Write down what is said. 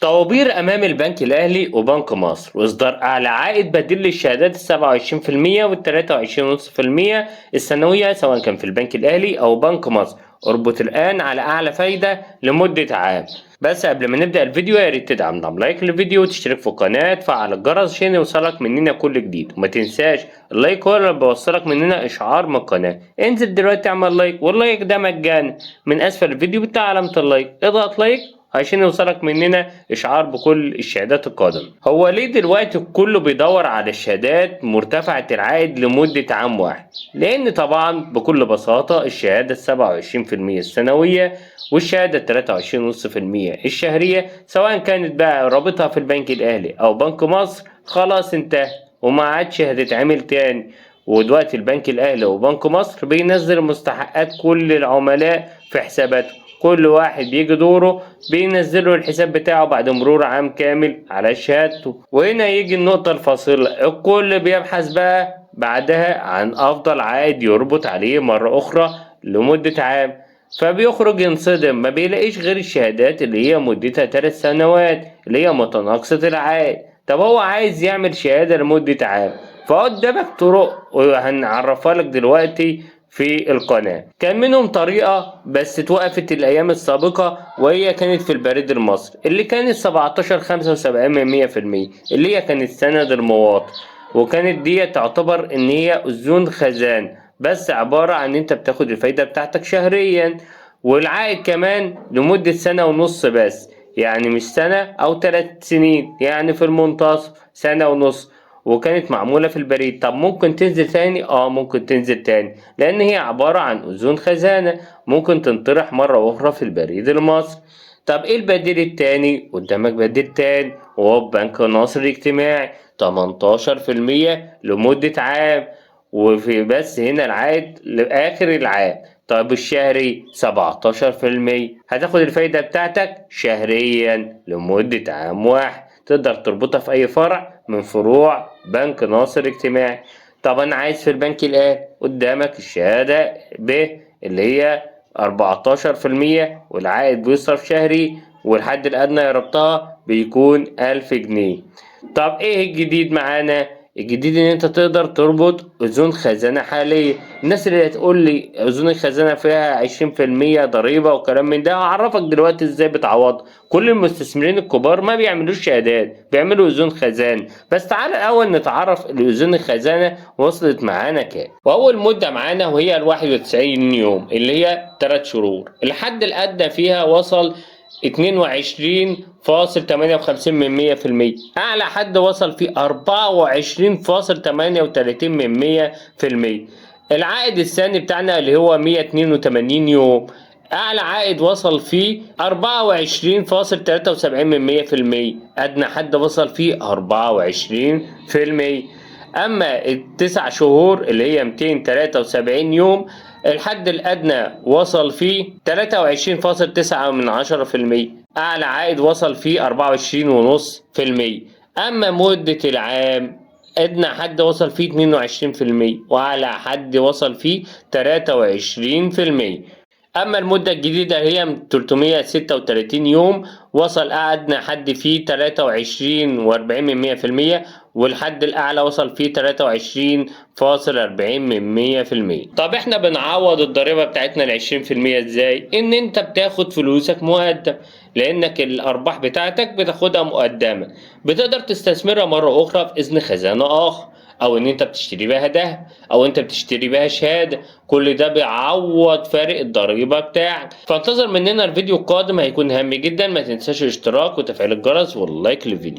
طوابير أمام البنك الأهلي وبنك مصر وإصدار أعلى عائد بديل للشهادات 27% وال23.5% السنوية سواء كان في البنك الأهلي أو بنك مصر. اربط الآن على أعلى فايدة لمدة عام. بس قبل ما نبدأ الفيديو يا ريت تدعمنا بلايك للفيديو وتشترك في القناة تفعل الجرس عشان يوصلك مننا كل جديد، وما تنساش اللايك هو اللي بيوصلك مننا إشعار من القناة. انزل دلوقتي اعمل لايك، واللايك ده مجاني. من أسفل الفيديو بتاع علامة اللايك اضغط لايك عشان يوصلك مننا اشعار بكل الشهادات القادمة. هو ليه دلوقتي كله بيدور على الشهادات مرتفعة العائد لمدة عام واحد؟ لان طبعا بكل بساطة الشهادة 27% السنوية والشهادة 23.5% الشهرية سواء كانت بقى رابطها في البنك الاهلي او بنك مصر خلاص انتهى وما عادش هتتعمل تاني. ودلوقتي البنك الاهلي وبنك مصر بينزل مستحقات كل العملاء في حساباتهم. كل واحد بيجي دوره بينزله الحساب بتاعه بعد مرور عام كامل على شهادته. وهنا يجي النقطة الفاصلة، الكل بيبحث بقى بعدها عن أفضل عائد يربط عليه مرة أخرى لمدة عام، فبيخرج ينصدم ما بيلاقيش غير الشهادات اللي هي مدتها 3 سنوات اللي هي متناقصة العائد. طب هو عايز يعمل شهادة لمدة عام، فقدامك طرق وهنعرفها لك دلوقتي في القناة. كان منهم طريقة بس اتوقفت الأيام السابقة، وهي كانت في البريد المصري اللي كانت 17.75% اللي هي كانت سند المواطن، وكانت دي تعتبر إن هي أذون خزان، بس عبارة عن أنت بتاخد الفايدة بتاعتك شهريا، والعائد كمان لمدة سنة ونص بس، يعني مش سنة أو 3 سنين، يعني في المنتصف سنة ونص. وكانت معمولة في البريد. طب ممكن تنزل تاني؟ ممكن تنزل تاني لان هي عبارة عن اذون خزانة ممكن تنطرح مرة اخرى في البريد المصري. طب ايه البديل التاني؟ قدامك بديل تاني وهو بنك ناصر الاجتماعي 18% لمدة عام، وفي بس هنا العائد لآخر العام. طب الشهري 17%، هتاخد الفايدة بتاعتك شهريا لمدة عام واحد، تقدر تربطها في أي فرع من فروع بنك ناصر اجتماعي. طب أنا عايز في البنك الأهلي، قدامك الشهادة ب اللي هي 14% والعائد بيصرف شهري، والحد الأدنى يربطها بيكون 1000 جنيه. طب إيه الجديد معانا؟ الجديد ان انت تقدر تربط اذون خزانة حالية. الناس اللي هتقول لي اذون الخزانة فيها 20% ضريبة وكلام من ده، هعرفك دلوقتي ازاي بتعوض. كل المستثمرين الكبار ما بيعملوش شهادات، بيعملوا اذون خزانة. بس تعال الاول نتعرف الاذون الخزانة وصلت معانا كام. واول مدة معانا وهي ال 91 يوم اللي هي 3 شهور. الحد الادنى فيها وصل 22.58%. أعلى حد وصل فيه 24.38%. العائد الثاني بتاعنا اللي هو 182 يوم، أعلى عائد وصل فيه 24.73%. أدنى حد وصل فيه 24%. أما ال9 شهور اللي هي 273 يوم، الحد الأدنى وصل فيه 23.9%. أعلى عائد وصل فيه 24.5%. أما مدة العام، أدنى حد وصل فيه 22% وأعلى حد وصل فيه 23%. أما المدة الجديدة هي 336 يوم، وصل أدنى حد فيه 23.40%، والحد الأعلى وصل فيه 23.40%. طب احنا بنعوض الضريبة بتاعتنا ال20% ازاي؟ إن أنت بتاخد فلوسك مقدم، لأنك الأرباح بتاعتك بتاخدها مقدمة، بتقدر تستثمرها مرة أخرى في إذن خزانة آخر، او ان انت بتشتري بيها دهب، او انت بتشتري بيها شهاده. كل ده بيعوض فارق الضريبه بتاعك. فانتظر مننا الفيديو القادم هيكون هام جدا. ما تنساش الاشتراك وتفعيل الجرس واللايك للفيديو.